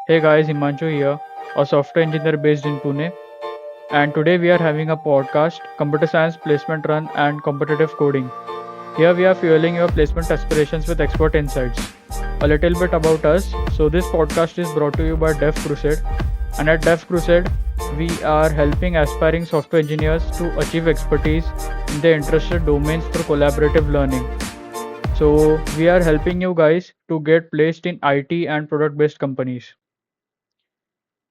Hey guys, Himanshu here, a software engineer based in Pune, and today we are having a podcast Computer Science Placement Run and Competitive Coding. Here we are fueling your placement aspirations with expert insights. A little bit about us. So, this podcast is brought to you by DevCrusade, and at DevCrusade, we are helping aspiring software engineers to achieve expertise in their interested domains through collaborative learning. So, we are helping you guys to get placed in IT and product based companies.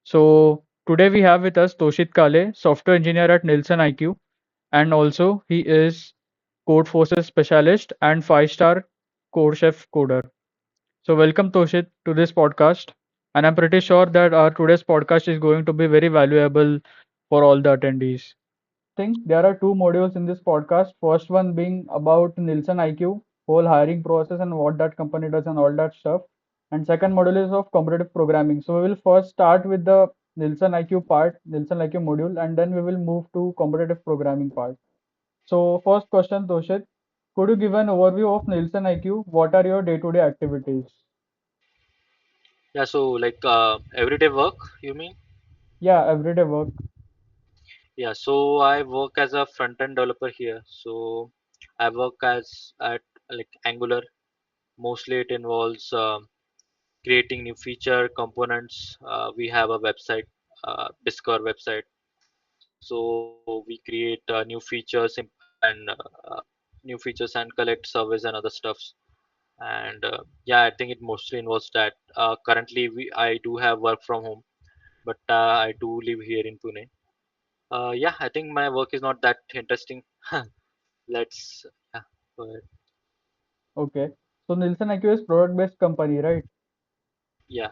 So today we have with us Toshit Kale, software engineer at NielsonIQ, and also he is Codeforces specialist and five-star Code Chef coder. So welcome Toshit to this podcast, and I'm pretty sure that our today's podcast is going to be very valuable for all the attendees. Think there are two modules in this podcast. First one being about Nielsen IQ, whole hiring process and what that company does and all that stuff. And second module is of competitive programming. So we will first start with the Nielsen IQ part, Nielsen IQ module, and then we will move to competitive programming part. So first question, Toshit, could you give an overview of Nielsen IQ? What are your day-to-day activities? Yeah, so everyday work, you mean? Yeah, everyday work. Yeah, so I work as a front-end developer here. So I work as at Angular. Mostly it involves creating new feature components. We have a website, Discover website. So we create new features new features and collect surveys and other stuffs. And yeah, I think it mostly involves that. Currently, I do have work from home, but I do live here in Pune. Yeah, I think my work is not that interesting. Let's yeah, go ahead. Okay. So Nielsen IQ is product-based company, right? Yeah,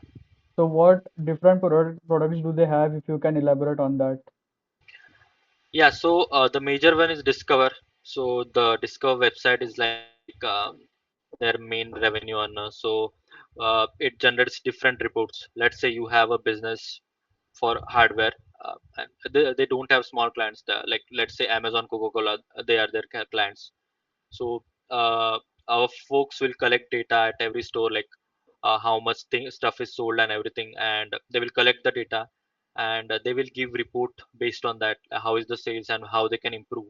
So what different products do they have if you can elaborate on that? yeah. So the major one is Discover. So the Discover website is their main revenue earner. So it generates different reports. Let's say you have a business for hardware, and they don't have small clients. Like let's say Amazon, Coca-Cola, they are their clients. So our folks will collect data at every store, like how much stuff is sold and everything, and they will collect the data, and they will give report based on that, how is the sales and how they can improve.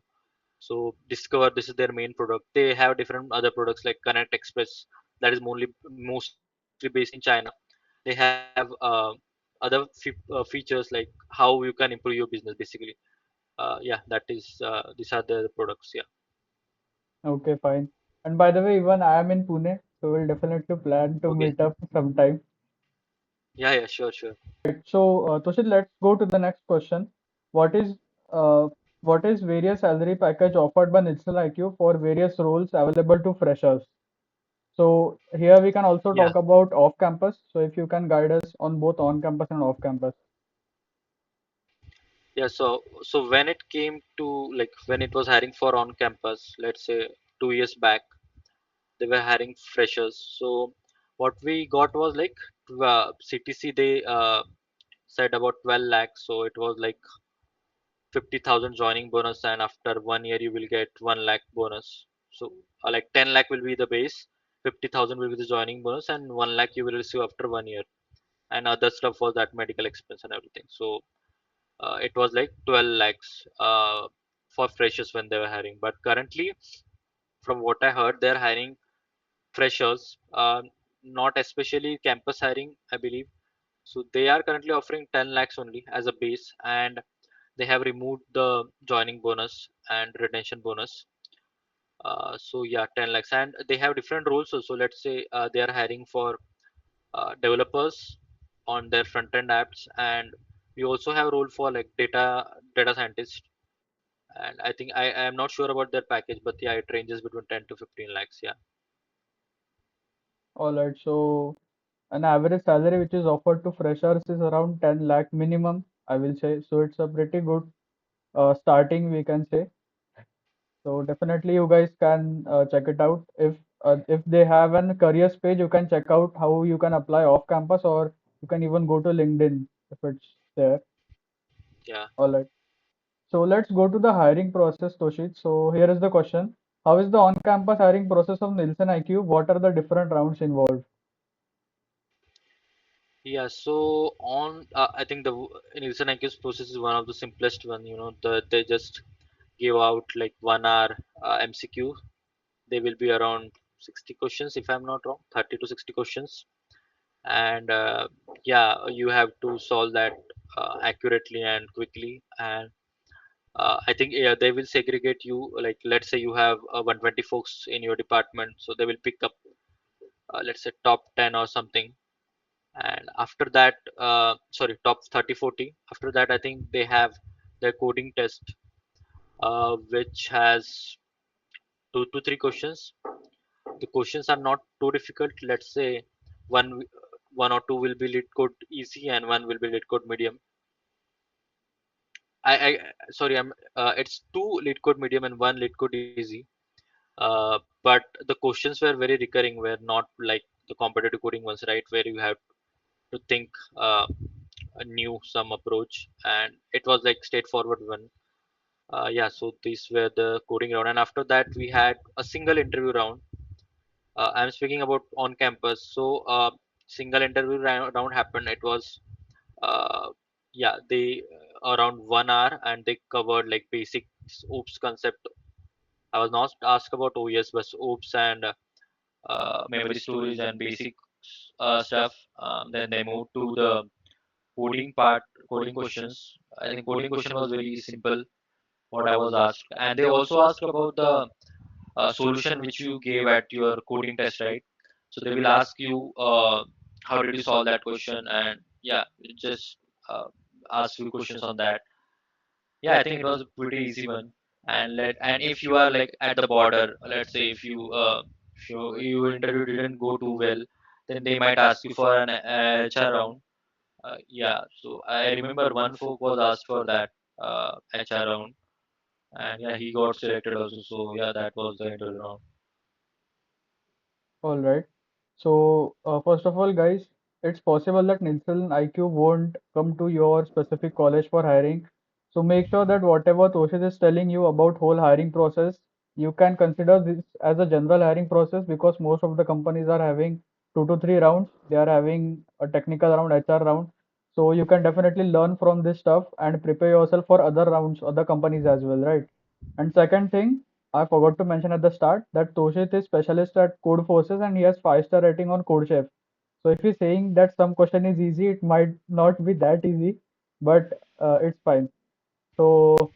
So Discover, this is their main product. They have different other products like Connect Express, that is mostly based in China. They have other features like how you can improve your business basically. Yeah, these are the products. Yeah. Okay, fine. And by the way, even I am in Pune, so we'll definitely plan to Okay. meet up sometime. Yeah, yeah, sure, sure. Right. So, Toshit, let's go to the next question. What is uh, what is various salary package offered by National IQ for various roles available to freshers? So here we can also Yeah. talk about off campus. So if you can guide us on both on campus and off campus. Yeah, so when it came to when it was hiring for on campus, let's say 2 years back, they were hiring freshers. So what we got was CTC, they said about 12 lakhs. So it was like 50,000 joining bonus, and after 1 year you will get 1 lakh bonus. So like 10 lakh will be the base, 50,000 will be the joining bonus, and 1 lakh you will receive after 1 year. And other stuff was that medical expense and everything. So it was like 12 lakhs for freshers when they were hiring. But currently, from what I heard, they're hiring freshers, not especially campus hiring, I believe. So they are currently offering 10 lakhs only as a base, and they have removed the joining bonus and retention bonus. So yeah, 10 lakhs, and they have different roles. So let's say they are hiring for developers on their front end apps, and we also have role for like data scientist. And I am not sure about their package, but yeah, it ranges between 10 to 15 lakhs. Yeah. All right. So an average salary which is offered to freshers is around 10 lakh minimum, I will say. So it's a pretty good starting, we can say. So definitely you guys can check it out. If they have an careers page, you can check out how you can apply off campus, or you can even go to LinkedIn if it's there. Yeah. All right. So let's go to the hiring process, Toshit. So here is the question. How is the on-campus hiring process of Nielsen IQ? What are the different rounds involved? Yeah, so on, I think the Nielsen-IQ's process is one of the simplest one. You know, they just give out like 1 hour MCQ. They will be around 60 questions, if I'm not wrong, 30 to 60 questions, and yeah, you have to solve that accurately and quickly. And I think, yeah, they will segregate you. Like, let's say you have 120 folks in your department, so they will pick up, let's say, top 10 or something, and after that, sorry, top 30, 40. After that, I think they have their coding test, which has 2 to 3 questions. The questions are not too difficult. Let's say one or two will be lead code easy and one will be lead code medium. I sorry, it's two lead code medium and one lead code easy. But the questions were very recurring, were not like the competitive coding ones, right? Where you have to think a new some approach, and it was like straightforward one. Yeah, so these were the coding round, and after that we had a single interview round. I'm speaking about on campus. So single interview round happened. It was yeah, they around 1 hour, and they covered like basic oops concept. I was not asked about OS, but oops and memory storage and basic stuff. Then they moved to the coding part, coding questions. I think coding question was very simple. What I was asked, and they also asked about the solution which you gave at your coding test, right? So they will ask you, how did you solve that question, and yeah, just uh, ask few questions on that. Yeah, I think it was a pretty easy one. And if you are like at the border, let's say if your interview didn't go too well, then they might ask you for an HR round. Yeah, so I remember one folk was asked for that HR round, and yeah, he got selected also. So yeah, that was the interview round. All right. So, first of all, guys, it's possible that Nielsen IQ won't come to your specific college for hiring. So make sure that whatever Toshit is telling you about whole hiring process, you can consider this as a general hiring process because most of the companies are having 2 to 3 rounds. They are having a technical round, HR round. So you can definitely learn from this stuff and prepare yourself for other rounds, other companies as well, right? And second thing, I forgot to mention at the start that Toshit is specialist at Codeforces and he has 5-star rating on CodeChef. So if he's saying that some question is easy, it might not be that easy, but it's fine. So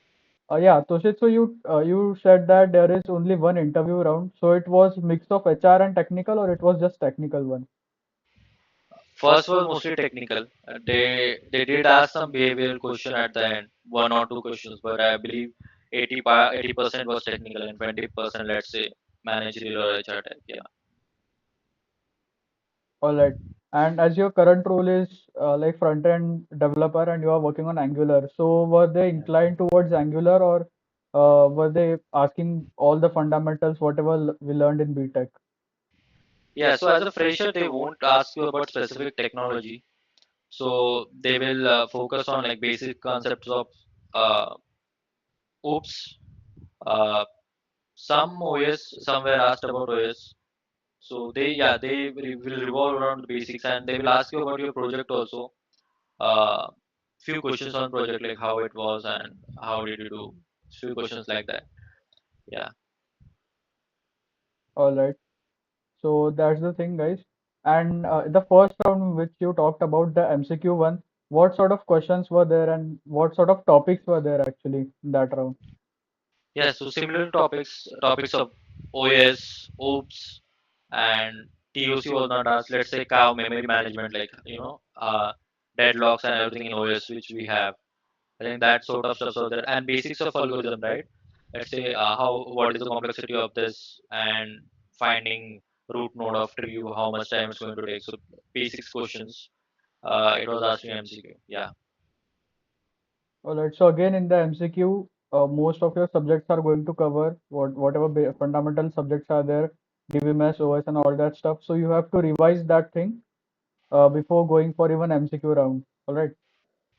yeah, Toshit, so you said that there is only one interview round. So it was mix of HR and technical, or it was just technical one? First was mostly technical. They did ask some behavioral question at the end, 1 or 2 questions, but I believe 80% was technical and 20%, let's say, managerial or HR type. Yeah. All right. And as your current role is like front-end developer and you are working on Angular, so were they inclined towards Angular or were they asking all the fundamentals, whatever we learned in BTech? Yeah. So as a fresher, they won't ask you about specific technology. So they will focus on like basic concepts of uh, OOPS. Uh, some OS, some were asked about OS. So they will revolve around the basics, and they will ask you about your project also. uh, Few questions on project, like how it was and how did you do, few questions like that. Yeah. All right. So that's the thing, guys. And the first round which you talked about, the MCQ one, what sort of questions were there and what sort of topics were there actually in that round? Yeah, so similar topics of OS, OOPS, and TOC was not asked. Let's say cow memory management, like deadlocks and everything in OS which we have. I think that sort of stuff are there, and basics of algorithm, right? Let's say how what is the complexity of this, and finding root node of tree, how much time it's going to take. So basics questions. It was asked in MCQ. Yeah. All right. So again, in the MCQ, most of your subjects are going to cover whatever fundamental subjects are there, DBMS, OS, and all that stuff. So you have to revise that thing before going for even MCQ round. All right.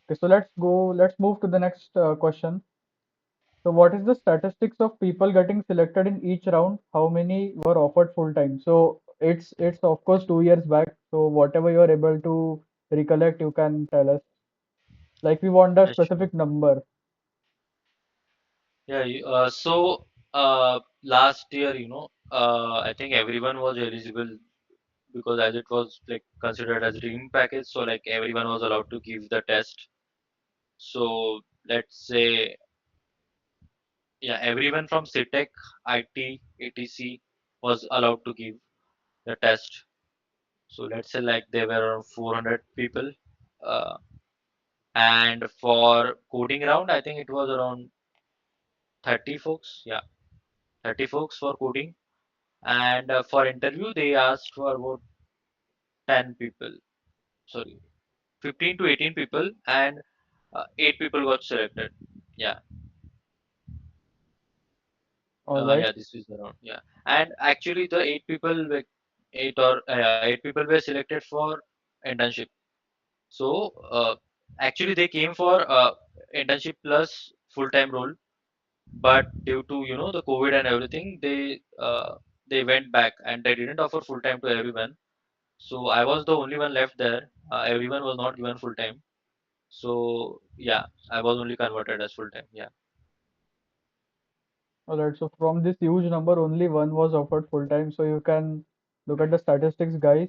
Okay. So let's go. Let's move to the next question. So what is the statistics of people getting selected in each round? How many were offered full time? So it's of course 2 years back. So whatever you are able to recollect, you can tell us. Like we want a Yeah, sure. specific number. Yeah, last year, I think everyone was eligible because as it was like considered as a dream package, so like everyone was allowed to give the test. So let's say, yeah, everyone from CTech, IT, ATC was allowed to give the test. So let's say like there were around 400 people, uh, and for coding round, I think it was around 30 folks. Yeah, 30 folks for coding, and for interview they asked for about 10 people. Sorry, 15 to 18 people, and 8 people got selected. Yeah, All right. yeah, this is around. Yeah, and actually the 8 people were selected for internship. So actually they came for internship plus full time role, but due to the COVID and everything, they went back and they didn't offer full time to everyone. So I was the only one left there. Everyone was not given full time. So yeah, I was only converted as full time. Yeah, All right. So from this huge number, only one was offered full time. So you can look at the statistics, guys,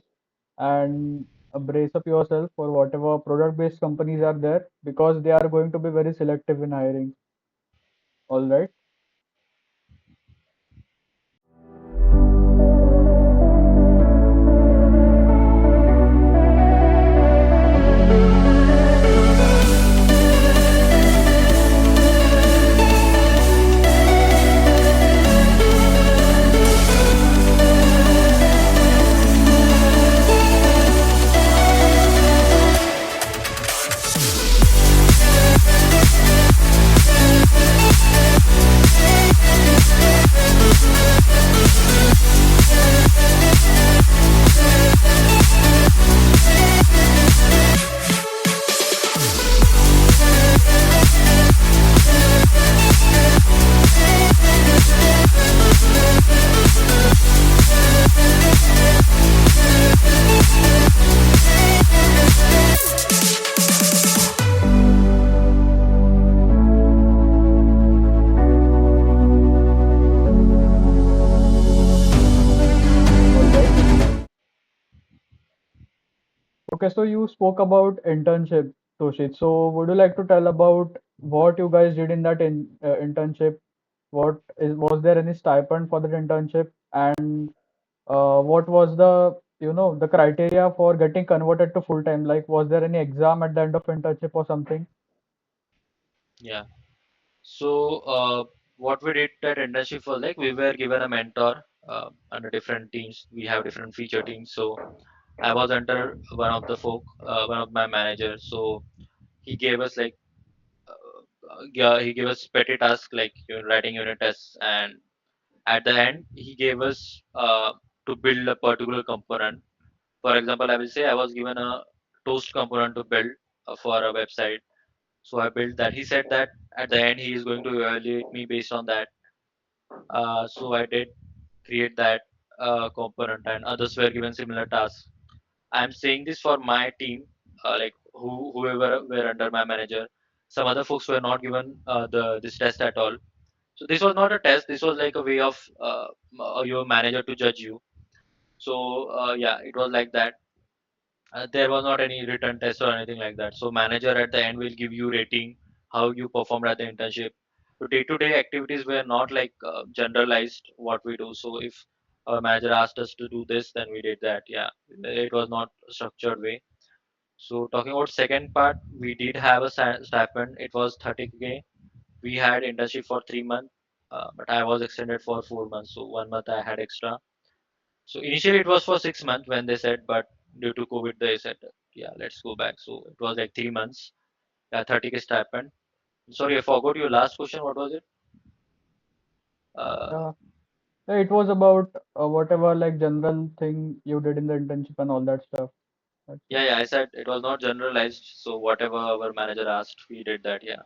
and brace up yourself for whatever product-based companies are there because they are going to be very selective in hiring. All right. All right. Okay, so you spoke about internship, Toshit. So would you like to tell about what you guys did in that internship? Was there any stipend for that internship? And what was the criteria for getting converted to full time? Like, was there any exam at the end of internship or something? yeah. So what we did at internship was like we were given a mentor under different teams. We have different feature teams. So I was under one of my managers. So he gave us like yeah, he gave us petty tasks like writing unit tests, and at the end he gave us to build a particular component. For example, I will say I was given a toast component to build for a website. So I built that. He said that at the end he is going to evaluate me based on that. So I did create that component, and others were given similar tasks. I'm saying this for my team, like whoever were under my manager. Some other folks were not given the this test at all. So this was not a test. This was like a way of your manager to judge you. So yeah, it was like that. There was not any written test or anything like that. So manager at the end will give you rating how you performed at the internship. So day-to-day activities were not like generalized what we do. So if our manager asked us to do this, then we did that. Yeah, it was not a structured way. So talking about second part, we did have a stipend. It was 30K. We had internship for 3 months, but I was extended for 4 months. So 1 month I had extra. So initially it was for 6 months when they said, but due to COVID they said, yeah, let's go back. So it was like 3 months. Yeah, 30K stipend. Sorry, I forgot your last question. What was it? Uh, Yeah. Yeah, it was about whatever like general thing you did in the internship and all that stuff. That's it. yeah, I said it was not generalized. So whatever our manager asked, we did that. Yeah,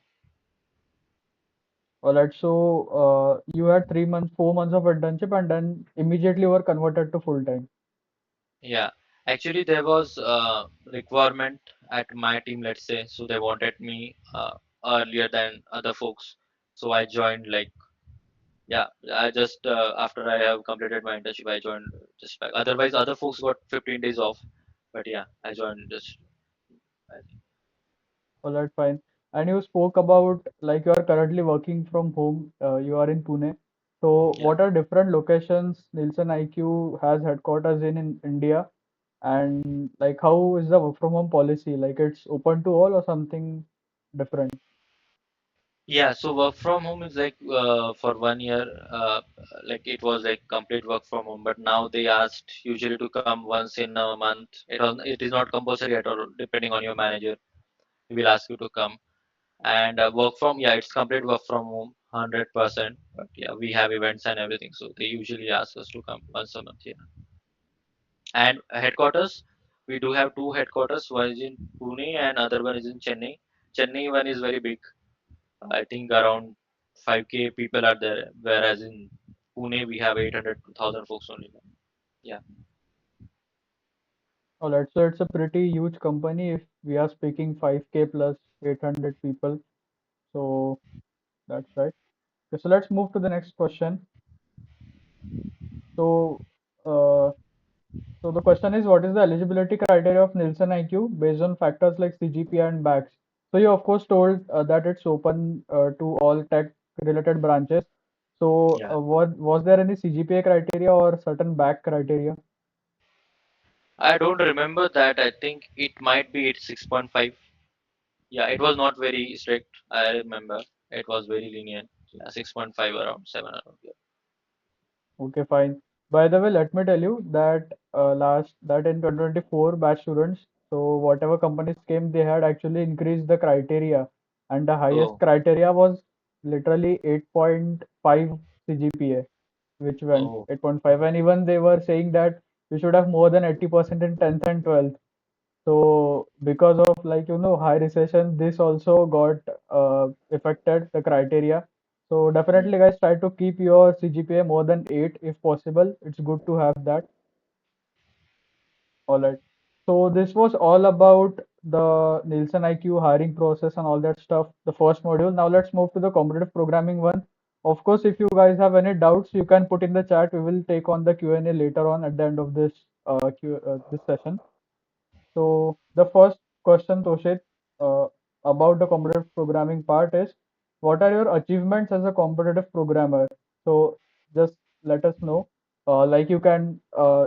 All right. So you had 3 months, 4 months of internship, and then immediately were converted to full time. yeah. Actually, there was a requirement at my team, let's say, so they wanted me earlier than other folks. So I joined like, yeah, I just after I have completed my internship, I joined just back. Otherwise, other folks got 15 days off, but yeah, I joined just. I think. All right, fine. And you spoke about like you are currently working from home. You are in Pune. So, Yeah. what are different locations Nielsen IQ has headquarters in India? And like, how is the work from home policy? Like, it's open to all or something different? Yeah, so work from home is like for 1 year, like it was like complete work from home. But now they asked usually to come once in a month. It is not compulsory at all. Depending on your manager, he will ask you to come. And work from, yeah, it's complete work from home, 100%. But yeah, we have events and everything, so they usually ask us to come once a month. Yeah, and headquarters, we do have two headquarters. One is in Pune and other one is in Chennai. Chennai one is very big. I think around 5K people are there, whereas in Pune we have 800 to 1,000 folks only. Yeah, All right, so it's a pretty huge company if we are speaking 5K plus 800 people. So, that's right. Okay, so let's move to the next question. So, uh, So the question is, what is the eligibility criteria of Nielsen IQ based on factors like CGPA and BACS? So you of course told that it's open to all tech related branches. So yeah. what was there any CGPA criteria or certain BAC criteria? I don't remember that. I think it might be it's 6.5. Yeah, it was not very strict. I remember it was very lenient. Yeah, 6.5 around 7 around. Yeah. Okay, fine. By the way, let me tell you that last that in 2024 batch students, so whatever companies came, they had actually increased the criteria, and the highest Oh, criteria was literally 8.5 CGPA, which went oh. 8.5, and even they were saying that we should have more than 80% in 10th and 12th. So because of like high recession, this also got affected the criteria. So Hmm. definitely guys try to keep your CGPA more than 8 if possible. It's good to have that. All right. So this was all about the Nielsen IQ hiring process and all that stuff, the first module. Now let's move to the competitive programming one. Of course, if you guys have any doubts, you can put in the chat. We will take on the Q&A later on at the end of this session. So the first question, Toshit, about the competitive programming part is, what are your achievements as a competitive programmer? So just let us know. Like you can,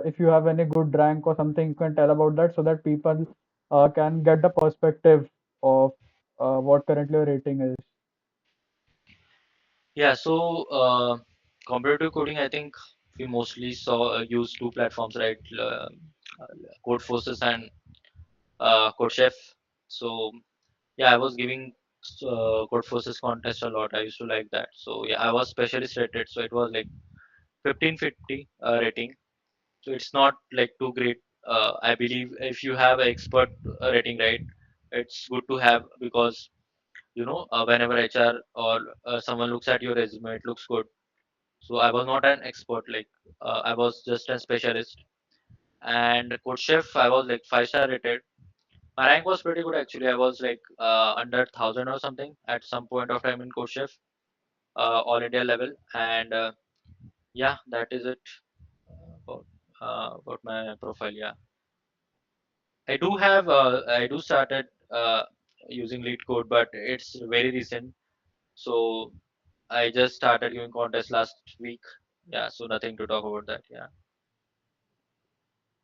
if you have any good rank or something, you can tell about that so that people can get the perspective of what currently your rating is. Yeah, so competitive coding, I think we mostly saw use two platforms, right? Codeforces and Codechef. So yeah, I was giving Codeforces contest a lot. I used to like that. So yeah, I was specialist rated, so it was like 1550 rating. So it's not like too great. I believe if you have an expert rating, right, it's good to have because whenever HR or someone looks at your resume, it looks good. So I was not an expert, like I was just a specialist. And Coach Chef, I was like 5-star rated. My rank was pretty good actually. I was like under 1,000 or something at some point of time in Coach Chef, all India level. And yeah, that is it about my profile. Yeah, I do started using lead code, but it's very recent. So I just started giving contest last week. Yeah, so nothing to talk about that. Yeah.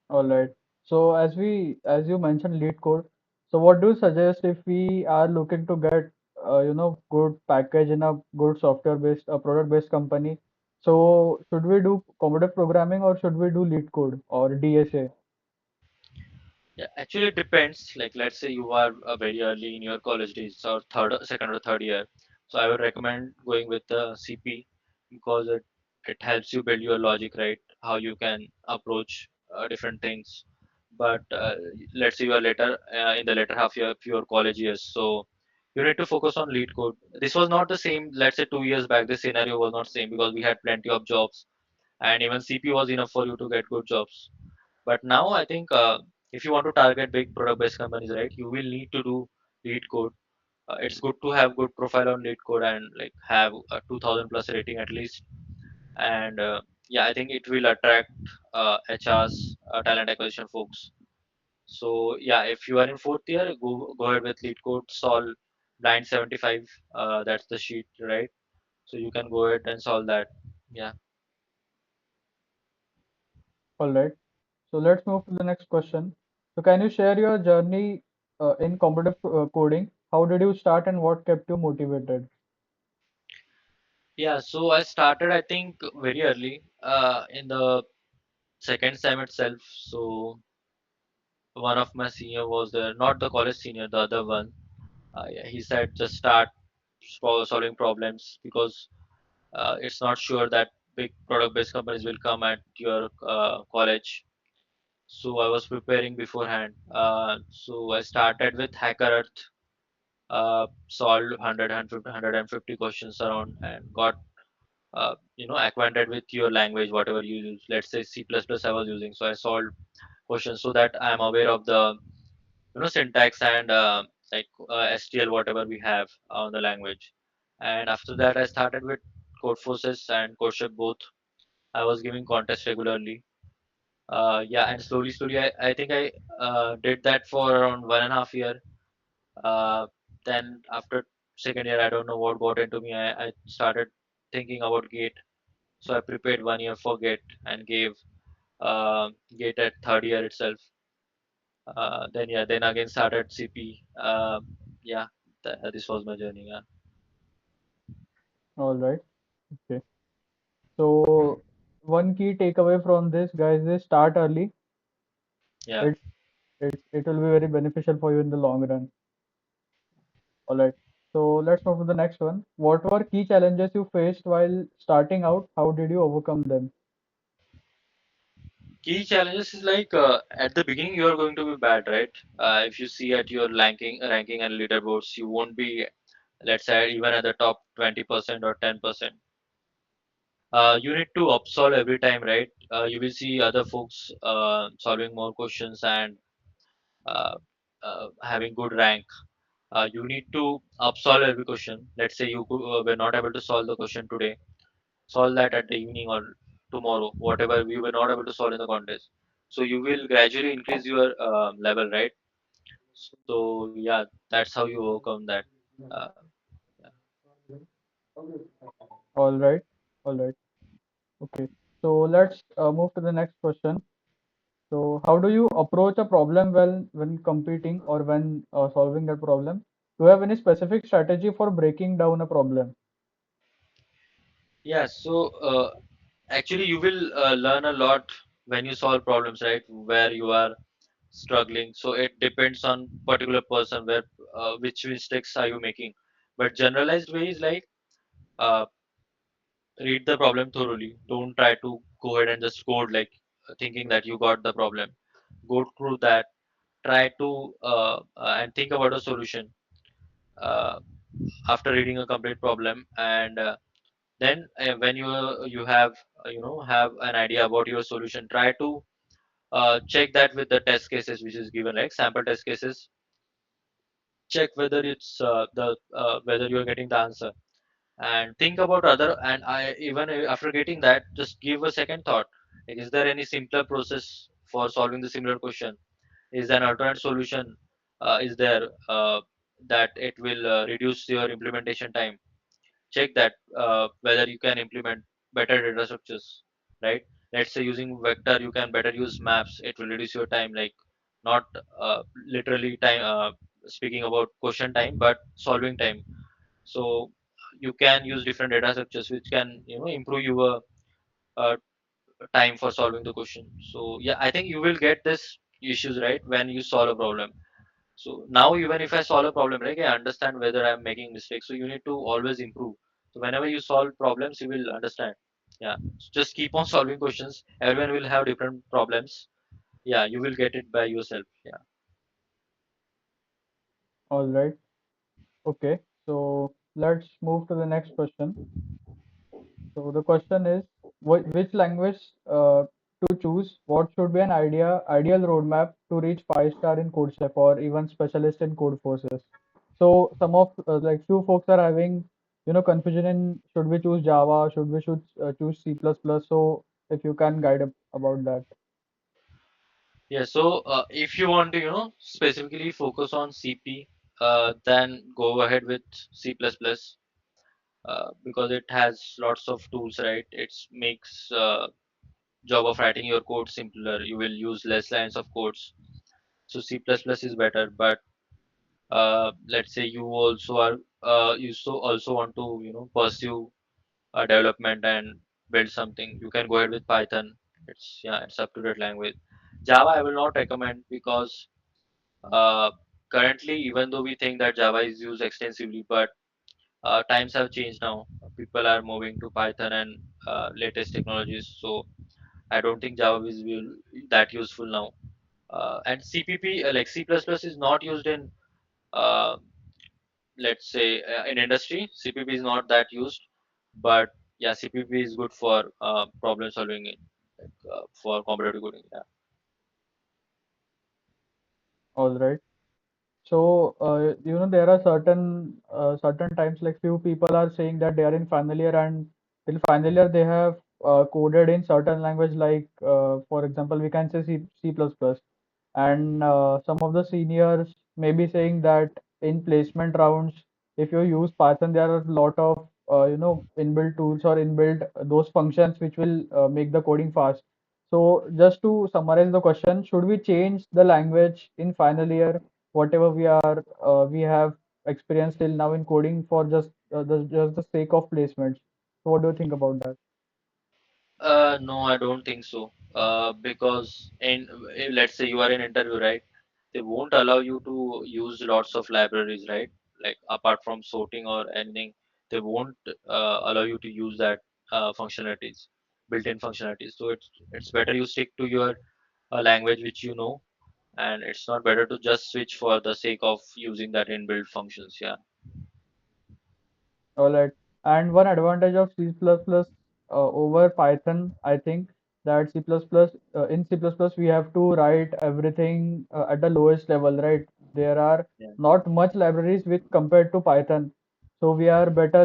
All right. So as you mentioned lead code, so what do you suggest if we are looking to get good package in a good software based a product based company? So should we do competitive programming or should we do lead code or DSA? Yeah, actually it depends. Like let's say you are very early in your college days or second or third year. So I would recommend going with the CP because it helps you build your logic, right? How you can approach different things. But let's say you are later in the later half of your college years, so you need to focus on lead code. This was not the same. Let's say 2 years back, this scenario was not same because we had plenty of jobs, and even CP was enough for you to get good jobs. But now I think if you want to target big product based companies, right, you will need to do lead code. It's good to have good profile on lead code and like have a 2000 plus rating at least. And yeah, I think it will attract HRs, talent acquisition folks. So yeah, if you are in fourth year, go ahead with lead code, solve blind 75. That's the sheet, right? So you can go ahead and solve that. Yeah. All right. So let's move to the next question. So can you share your journey in competitive coding? How did you start and what kept you motivated? Yeah, so I started, I think, very early in the second sem itself. So one of my senior was there, not the college senior, the other one. Yeah, he said just start solving problems because it's not sure that big product-based companies will come at your college. So I was preparing beforehand. So I started with Hacker Earth, solved 100, questions around, and got acquainted with your language, whatever you use. Let's say C++ I was using, so I solved questions so that I'm aware of the syntax and STL whatever we have on the language. And after that, I started with Codeforces and Codeship both. I was giving contests regularly. Yeah, and slowly, I think I did that for around 1.5 year. Uh, then after second year, I don't know what got into me. I started thinking about Gate, so I prepared 1 year for Gate and gave Gate at third year itself. Then yeah, then again started CP. Yeah, this was my journey. Yeah, All right. Okay. So one key takeaway from this, guys, is start early. yeah, It it will be very beneficial for you in the long run. All right. So let's move to the next one. What were key challenges you faced while starting out? How did you overcome them? key challenges is like at the beginning you are going to be bad, right? If you see at your ranking and leaderboards, you won't be, let's say, even at the top 20% or 10%. You need to upsolve every time, right? You will see other folks solving more questions and uh, having good rank. You need to upsolve every question. Let's say you were not able to solve the question today, solve that at the evening or tomorrow, whatever we were not able to solve in the contest. So you will gradually increase your level, right? So yeah, that's how you overcome that. Uh, yeah. All right. All right. Okay. So let's move to the next question. So how do you approach a problem when competing or when solving that problem? Do you have any specific strategy for breaking down a problem? Yeah, so actually you will learn a lot when you solve problems, right? Where you are struggling. So it depends on particular person where which mistakes are you making. But generalized way is like uh, read the problem thoroughly. Don't try to go ahead and just code like thinking that you got the problem. Go through that. Try to and think about a solution uh, after reading a complete problem, and then when you have have an idea about your solution, try to check that with the test cases which is given, like sample test cases. Check whether it's the whether you're getting the answer, and think about other, and I even after getting that, just give a second thought, like, is there any simpler process for solving the similar question? Is there an alternate solution? Is there that it will reduce your implementation time? Check that whether you can implement better data structures, right? Let's say using vector you can better use maps, it will reduce your time, like not literally time speaking about question time, but solving time. So you can use different data structures which can improve your uh, time for solving the question. So yeah, I think you will get this issues right when you solve a problem. So now even if I solve a problem, right, I understand whether I'm making mistakes. So you need to always improve. So whenever you solve problems, you will understand. Yeah. So just keep on solving questions. Everyone will have different problems. Yeah, you will get it by yourself. Yeah. All right. Okay. So let's move to the next question. So the question is, which language to choose, what should be an ideal roadmap to reach 5 star in CodeChef or even specialist in Codeforces? So some of like few folks are having confusion in should we choose Java, should we choose C++. So if you can guide about that. Yeah, so if you want to, specifically focus on CP, then go ahead with C++, because it has lots of tools, right? It makes job of writing your code simpler. You will use less lines of codes. So C++ is better, but let's say you also are you also want to pursue development and build something. You can go ahead with Python. It's up to date language. Java I will not recommend because uh, currently, even though we think that Java is used extensively, but times have changed now. People are moving to Python and latest technologies. So I don't think Java is that useful now. And CPP, like C++, is not used in uh, let's say in industry. CPP is not that used, but yeah, CPP is good for problem solving for competitive coding. Yeah. All right. So, there are certain times like few people are saying that they are in final year and till final year they have coded in certain language like for example we can say C++, and some of the seniors may be saying that in placement rounds if you use Python there are a lot of inbuilt tools or inbuilt those functions which will make the coding fast. So just to summarize the question, should we change the language in final year, whatever we have experienced till now in coding for just the sake of placements? So what do you think about that? No, I don't think so. Because let's say you are in interview, right? They won't allow you to use lots of libraries, right? Like apart from sorting or anything, they won't allow you to use that functionalities, built-in functionalities. So it's better you stick to your language which you know, and it's not better to just switch for the sake of using that inbuilt functions. Yeah. All right. And one advantage of over Python, I think that in C++ we have to write everything at the lowest level, right? There are Yeah. not much libraries with compared to Python. So we are better,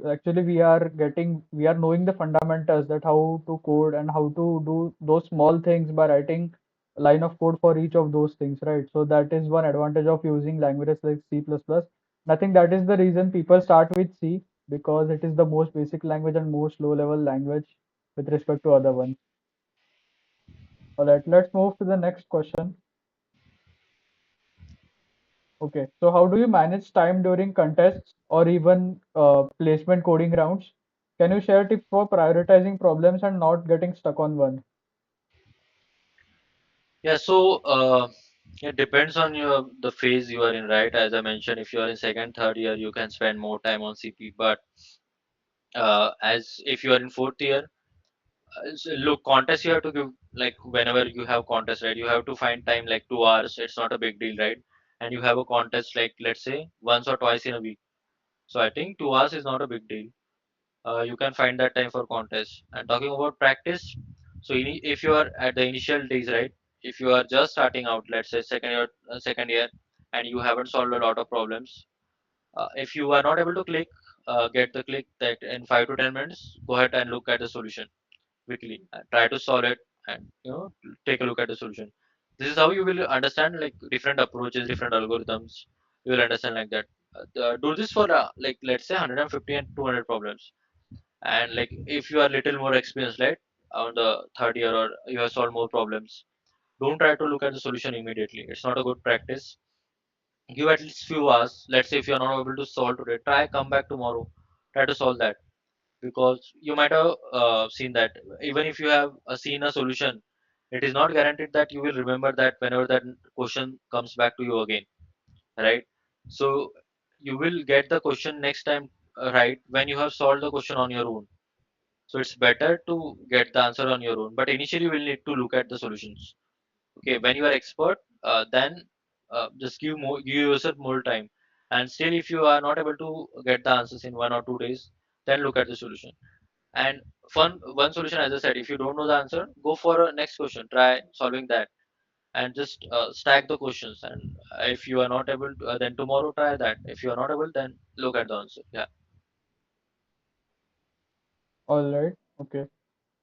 actually we are knowing the fundamentals that how to code and how to do those small things by writing a line of code for each of those things, right? So that is one advantage of using languages like C++. I think that is the reason people start with C because it is the most basic language and most low level language with respect to other ones. All right, let's move to the next question. Okay, so how do you manage time during contests or even placement coding rounds? Can you share tips for prioritizing problems and not getting stuck on one? Yeah, so it depends on the phase you are in, right? As I mentioned, if you are in second, third year, you can spend more time on CP. But as if you are in fourth year, look, contest you have to give like whenever you have contest, right? You have to find time like 2 hours. It's not a big deal, right? And you have a contest like let's say once or twice in a week. So I think 2 hours is not a big deal. You can find that time for contest. And talking about practice, so if you are at the initial days, right? If you are just starting out, let's say second year, and you haven't solved a lot of problems, if you are not able to get the click that in 5 to 10 minutes, go ahead and look at the solution quickly and try to solve it, and take a look at the solution. This is how you will understand like different approaches, different algorithms. You will understand like that. Do this for like let's say 150 and 200 problems, and like if you are little more experienced, right, on the third year or you have solved more problems, don't try to look at the solution immediately. It's not a good practice. Give at least few hours. Let's say if you're not able to solve today, try come back tomorrow, try to solve that, because you might have seen that even if you have seen a solution, it is not guaranteed that you will remember that whenever that question comes back to you again, right? So you will get the question next time right when you have solved the question on your own. So it's better to get the answer on your own, but initially you will need to look at the solutions. Okay, when you are expert, then just give yourself more time. And still, if you are not able to get the answers in 1 or 2 days, then look at the solution. And fun one solution, as I said, if you don't know the answer, go for a next question, try solving that, and just stack the questions. And if you are not able to, then tomorrow try that. If you are not able, then look at the answer. Yeah. All right. Okay.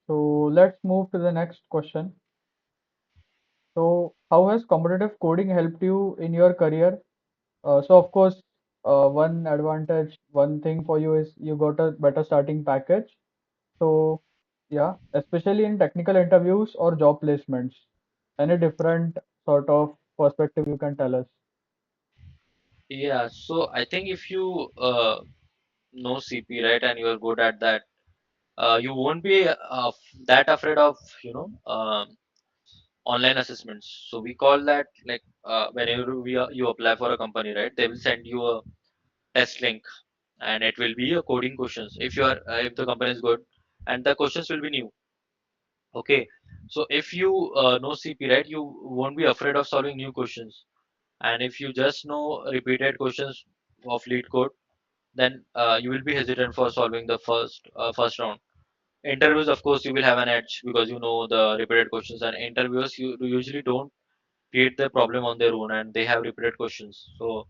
So let's move to the next question. So how has competitive coding helped you in your career? So of course, one advantage, one thing for you is you got a better starting package. So yeah, especially in technical interviews or job placements. Any different sort of perspective you can tell us? Yeah, so I think if you know CP, right, and you are good at that, you won't be that afraid of, online assessments. So we call that, like, whenever you apply for a company, right, they will send you a test link, and it will be a coding questions. If you are if the company is good, and the questions will be new. Okay, so if you know CP, right, you won't be afraid of solving new questions. And if you just know repeated questions of lead code, then you will be hesitant for solving the first round. Interviews, of course, you will have an edge because you know the repeated questions, and interviewers you usually don't create the problem on their own, and they have repeated questions, so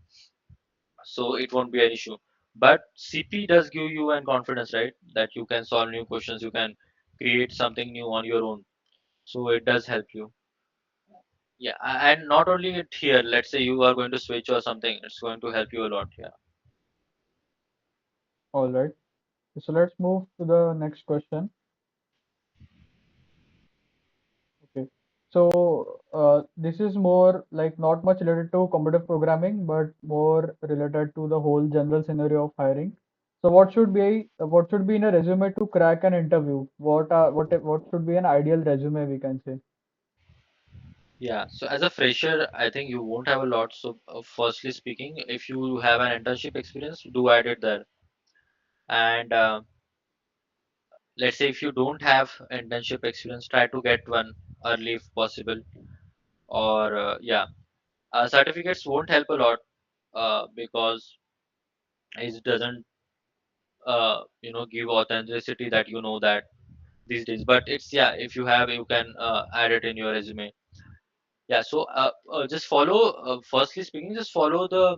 it won't be an issue. But CP does give you an confidence, right, that you can solve new questions, you can create something new on your own, so it does help you. Yeah, and not only it here, let's say you are going to switch or something, it's going to help you a lot. Yeah. All right. So let's move to the next question. Okay. So this is more like not much related to competitive programming, but more related to the whole general scenario of hiring. So what should be in a resume to crack an interview? What should be an ideal resume we can say? Yeah, so as a fresher, I think you won't have a lot. So, firstly speaking, if you have an internship experience, do add it there. And let's say if you don't have internship experience, try to get one early if possible. Or yeah, certificates won't help a lot because it doesn't give authenticity that you know that these days. But it's, yeah, if you have, you can add it in your resume. Yeah, so just follow, firstly speaking, just follow the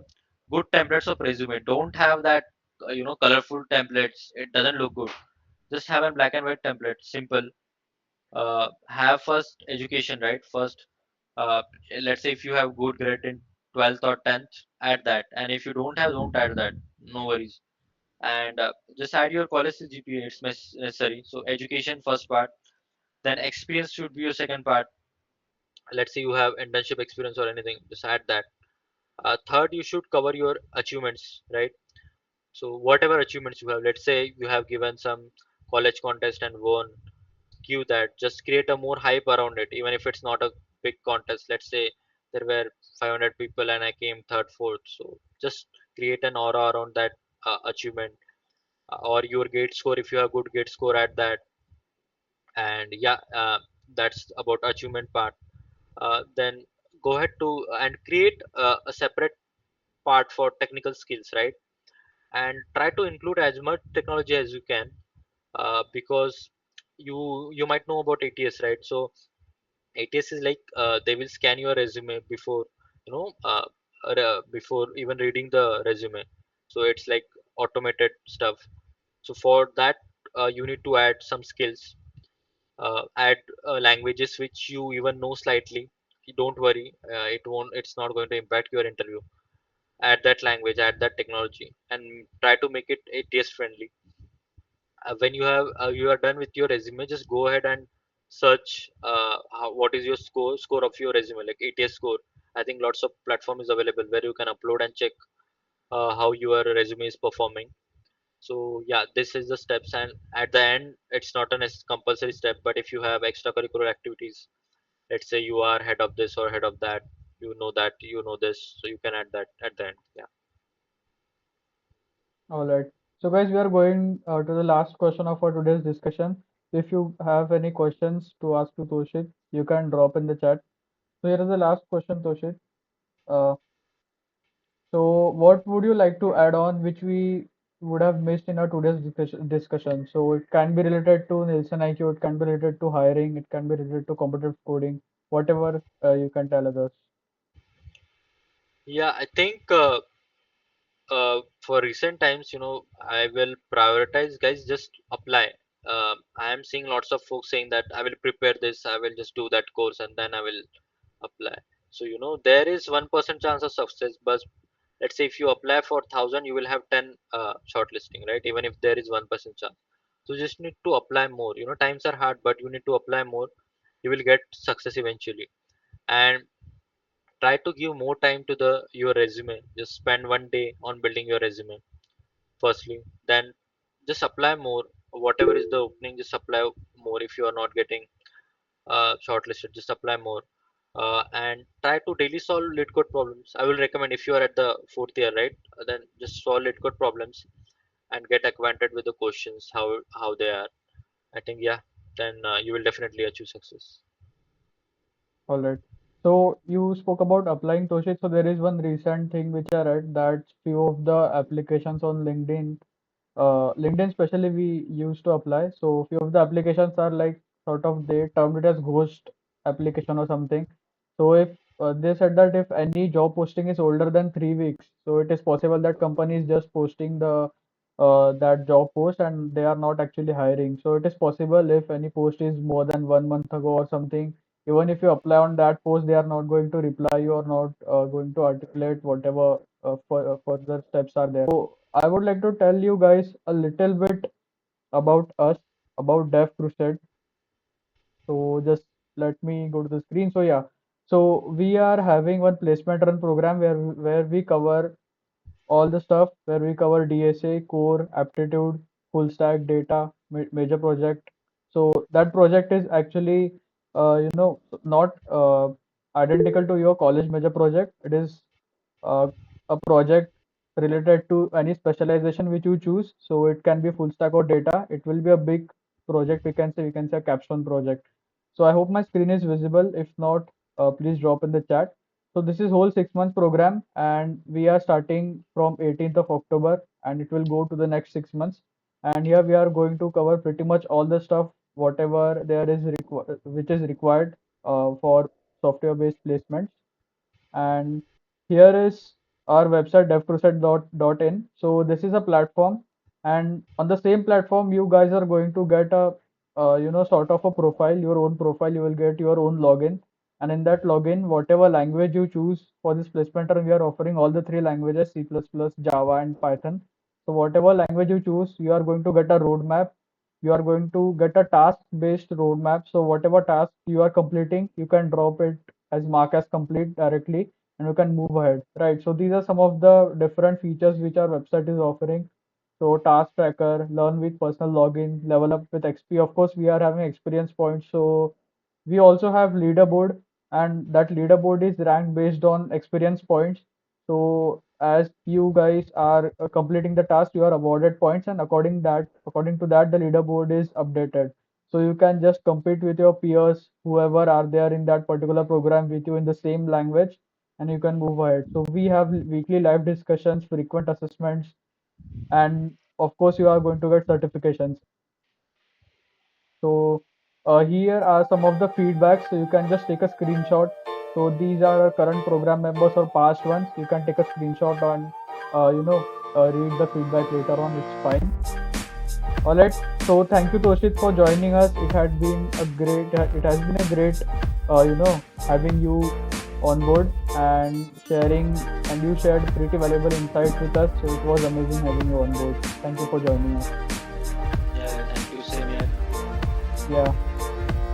good templates of resume. Don't have that, colorful templates. It doesn't look good. Just have a black and white template, simple. Have first education, right? First, uh, let's say if you have good grade in 12th or 10th, add that. And if you don't have, don't add that. No worries. And just add your college GPA. It's necessary. So education first part, then experience should be your second part. Let's say you have internship experience or anything, just add that. Third, you should cover your achievements, right? So whatever achievements you have, let's say you have given some college contest and won, cue that. Just create a more hype around it, even if it's not a big contest. Let's say there were 500 people and I came third, fourth. So just create an aura around that achievement, or your gate score. If you have good gate score, at that. And yeah, that's about achievement part. Then go ahead to and create a separate part for technical skills, right? And try to include as much technology as you can, because you might know about ATS, right? So ATS is like, they will scan your resume before, you know uh, before even reading the resume. So it's like automated stuff. So for that, you need to add some skills, add languages which you even know slightly. Don't worry, it's not going to impact your interview. Add that language, add that technology, and try to make it ATS friendly. When you are done with your resume, just go ahead and search, what is your score of your resume, like ATS score. I think lots of platform is available where you can upload and check how your resume is performing. So yeah, this is the steps, and at the end, it's not a compulsory step, but if you have extracurricular activities, let's say you are head of this or head of that, you know this, so you can add that at the end. Yeah. All right. So guys, we are going to the last question of our today's discussion. If you have any questions to ask to Toshit, you can drop in the chat. So here is the last question, Toshit. Uh, so what would you like to add on which we would have missed in our today's discussion. So it can be related to Nielsen IQ, it can be related to hiring, it can be related to competitive coding, whatever you can tell others. Yeah, I think for recent times, I will prioritize, guys, just apply. I am seeing lots of folks saying that I will prepare this, I will just do that course, and then I will apply. So there is 1% chance of success, but let's say if you apply for 1,000, you will have 10 shortlisting, right? Even if there is 1% chance. So you just need to apply more. Times are hard, but you need to apply more. You will get success eventually. And try to give more time to the your resume. Just spend one day on building your resume firstly, then just apply more. Whatever is the opening, just apply more. If you are not getting shortlisted, just apply more. And try to daily solve lead code problems. I will recommend, if you are at the fourth year, right, then just solve lead code problems and get acquainted with the questions, how they are. I think, yeah, then you will definitely achieve success. All right. So you spoke about applying Toshit. So there is one recent thing which I read that few of the applications on LinkedIn, LinkedIn especially, we used to apply. So few of the applications are like sort of they termed it as ghost application or something. So if they said that if any job posting is older than 3 weeks, so it is possible that company is just posting the that job post and they are not actually hiring. So it is possible if any post is more than 1 month ago or something, even if you apply on that post, they are not going to reply you or not going to articulate whatever further steps are there. So I would like to tell you guys a little bit about us, about DevCrusade. So just let me go to the screen. So yeah, so we are having one placement run program where we cover all the stuff, where we cover DSA, core, aptitude, full stack, data, major project. So that project is actually, not identical to your college major project. It is uh, a project related to any specialization which you choose. So it can be full stack or data. It will be a big project. We can say a capstone project. So I hope my screen is visible. If not, please drop in the chat. So this is whole 6 months program, and we are starting from 18th of October, and it will go to the next 6 months. And here we are going to cover pretty much all the stuff, whatever there is which is required for software-based placements. And here is our website devcrusade.in. So this is a platform, and on the same platform you guys are going to get a sort of a profile, your own profile. You will get your own login, and in that login, whatever language you choose for this placement run, we are offering all the three languages: C++, Java, and Python. So whatever language you choose, you are going to get a roadmap. You are going to get a task based roadmap. So whatever task you are completing, you can drop it as mark as complete directly, and you can move ahead, right? So these are some of the different features which our website is offering. So task tracker, learn with personal login, level up with XP. Of course, we are having experience points. So we also have leaderboard, and that leaderboard is ranked based on experience points. So as you guys are completing the task, you are awarded points, and according to that, the leaderboard is updated. So you can just compete with your peers, whoever are there in that particular program with you in the same language, and you can move ahead. So we have weekly live discussions, frequent assessments, and of course you are going to get certifications. So here are some of the feedbacks. So you can just take a screenshot. So these are our current program members or past ones. You can take a screenshot and read the feedback later on. It's fine. All right. So thank you, Toshit, for joining us. It has been a great, having you on board and sharing, and you shared pretty valuable insights with us. So it was amazing having you on board. Thank you for joining us. Yeah, thank you, same here. Yeah.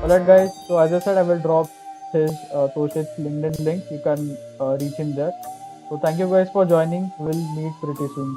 All right, guys. So as I said, I will drop his Toshit's LinkedIn link. You can reach him there. So thank you guys for joining. We'll meet pretty soon.